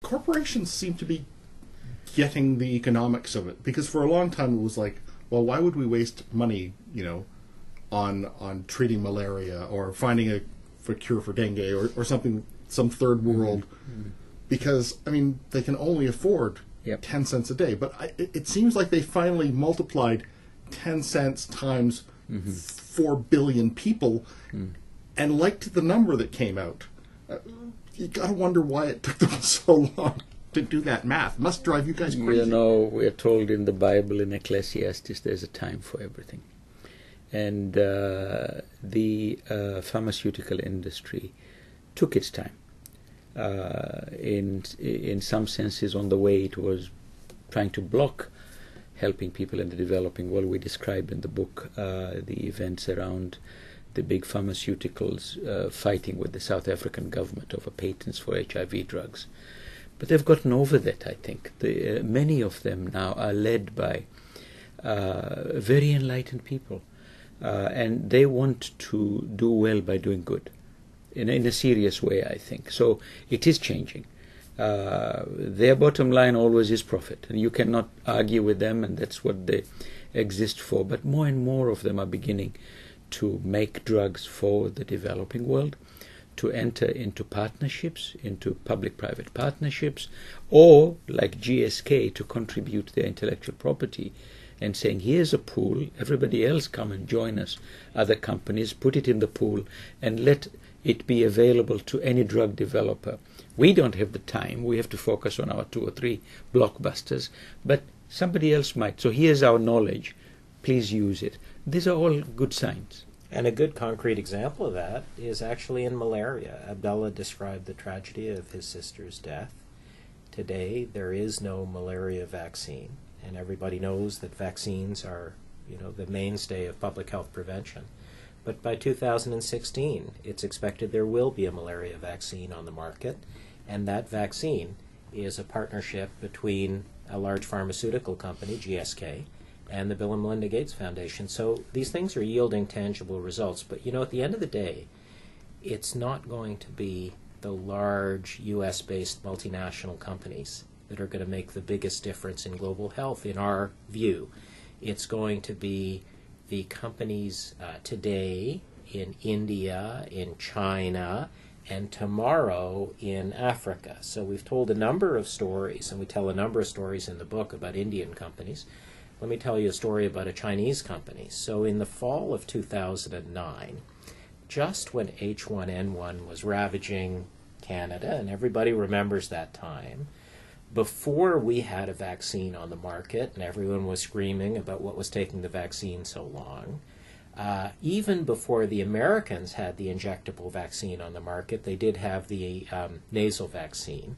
corporations seem to be getting the economics of it, because for a long time it was like, well, why would we waste money, on treating malaria or finding a cure for dengue or something, some third world, because they can only afford 10 cents a day. But it seems like they finally multiplied 10 cents times 4 billion people and liked the number that came out. You got to wonder why it took them so long to do that math. Must drive you guys crazy. We're told in the Bible, in Ecclesiastes, there's a time for everything. And the pharmaceutical industry took its time. In some senses, on the way, it was trying to block helping people in the developing world. We describe in the book the events around the big pharmaceuticals fighting with the South African government over patents for HIV drugs. But they've gotten over that, I think. Many of them now are led by very enlightened people. And they want to do well by doing good in a serious way, I think. So it is changing. Their bottom line always is profit, and you cannot argue with them, and that's what they exist for. But more and more of them are beginning to make drugs for the developing world, to enter into partnerships, into public-private partnerships, or, like GSK, to contribute their intellectual property and saying, here's a pool, everybody else come and join us, other companies, put it in the pool, and let it be available to any drug developer. We don't have the time, we have to focus on our 2 or 3 blockbusters, but somebody else might. So here's our knowledge, please use it. These are all good signs. And a good concrete example of that is actually in malaria. Abdallah described the tragedy of his sister's death. Today, there is no malaria vaccine. And everybody knows that vaccines are, the mainstay of public health prevention. But by 2016, it's expected there will be a malaria vaccine on the market, and that vaccine is a partnership between a large pharmaceutical company, GSK, and the Bill and Melinda Gates Foundation. So these things are yielding tangible results. But, at the end of the day, it's not going to be the large U.S.-based multinational companies that are going to make the biggest difference in global health, in our view. It's going to be the companies today in India, in China, and tomorrow in Africa. So we've told a number of stories, and we tell a number of stories in the book about Indian companies. Let me tell you a story about a Chinese company. So in the fall of 2009, just when H1N1 was ravaging Canada, and everybody remembers that time, before we had a vaccine on the market and everyone was screaming about what was taking the vaccine so long, even before the Americans had the injectable vaccine on the market, they did have the nasal vaccine.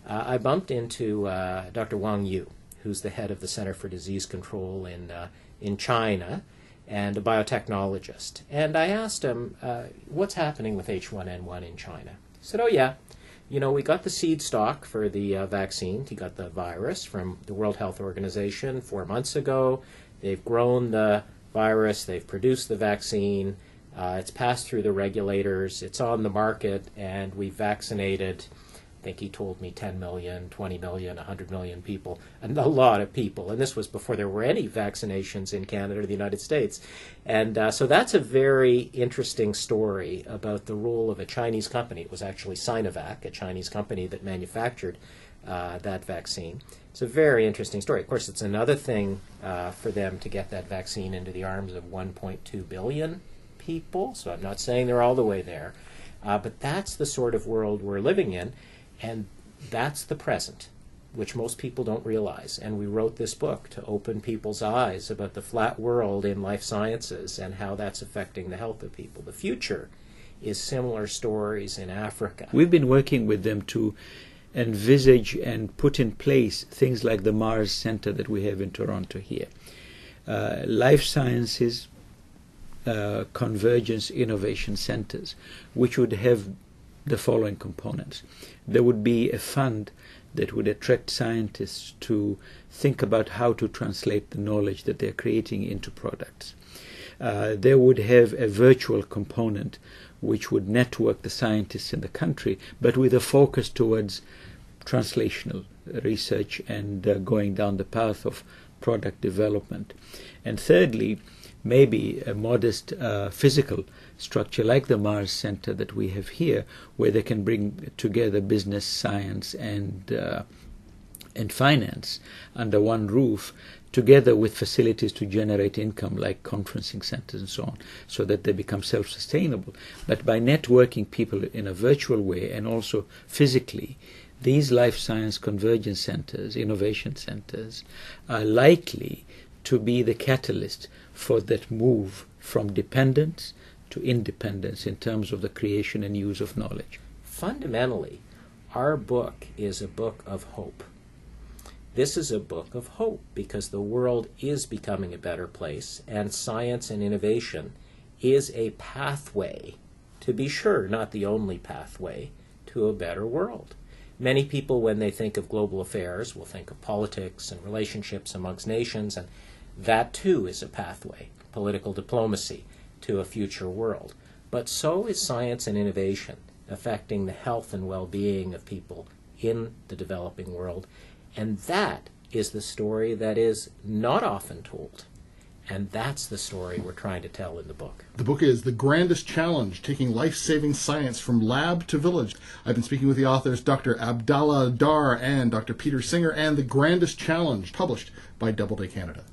I bumped into Dr. Wang Yu, who's the head of the Center for Disease Control in China, and a biotechnologist. And I asked him, what's happening with H1N1 in China? He said, oh yeah, we got the seed stock for the vaccine. He got the virus from the World Health Organization 4 months ago. They've grown the virus. They've produced the vaccine. It's passed through the regulators. It's on the market, and we've vaccinated, I think he told me 10 million, 20 million, 100 million people, and a lot of people. And this was before there were any vaccinations in Canada or the United States. And so that's a very interesting story about the role of a Chinese company. It was actually Sinovac, a Chinese company that manufactured that vaccine. It's a very interesting story. Of course, it's another thing for them to get that vaccine into the arms of 1.2 billion people. So I'm not saying they're all the way there. But that's the sort of world we're living in. And that's the present, which most people don't realize. And we wrote this book to open people's eyes about the flat world in life sciences and how that's affecting the health of people. The future is similar stories in Africa. We've been working with them to envisage and put in place things like the Mars Center that we have in Toronto here. Life sciences convergence innovation centers, which would have the following components. There would be a fund that would attract scientists to think about how to translate the knowledge that they're creating into products. They would have a virtual component which would network the scientists in the country, but with a focus towards translational research and going down the path of product development. And thirdly, maybe a modest physical structure like the Mars Center that we have here, where they can bring together business, science, and finance under one roof, together with facilities to generate income like conferencing centers and so on, so that they become self-sustainable. But by networking people in a virtual way and also physically, these life science convergence centers, innovation centers, are likely to be the catalyst for that move from dependence to independence in terms of the creation and use of knowledge. Fundamentally, our book is a book of hope. This is a book of hope because the world is becoming a better place, and science and innovation is a pathway, to be sure, not the only pathway, to a better world. Many people, when they think of global affairs, will think of politics and relationships amongst nations, and that too is a pathway, political diplomacy, to a future world. But so is science and innovation, affecting the health and well-being of people in the developing world. And that is the story that is not often told. And that's the story we're trying to tell in the book. The book is The Grandest Challenge, Taking Life-Saving Science from Lab to Village. I've been speaking with the authors Dr. Abdallah Daar and Dr. Peter Singer, and The Grandest Challenge, published by Doubleday Canada.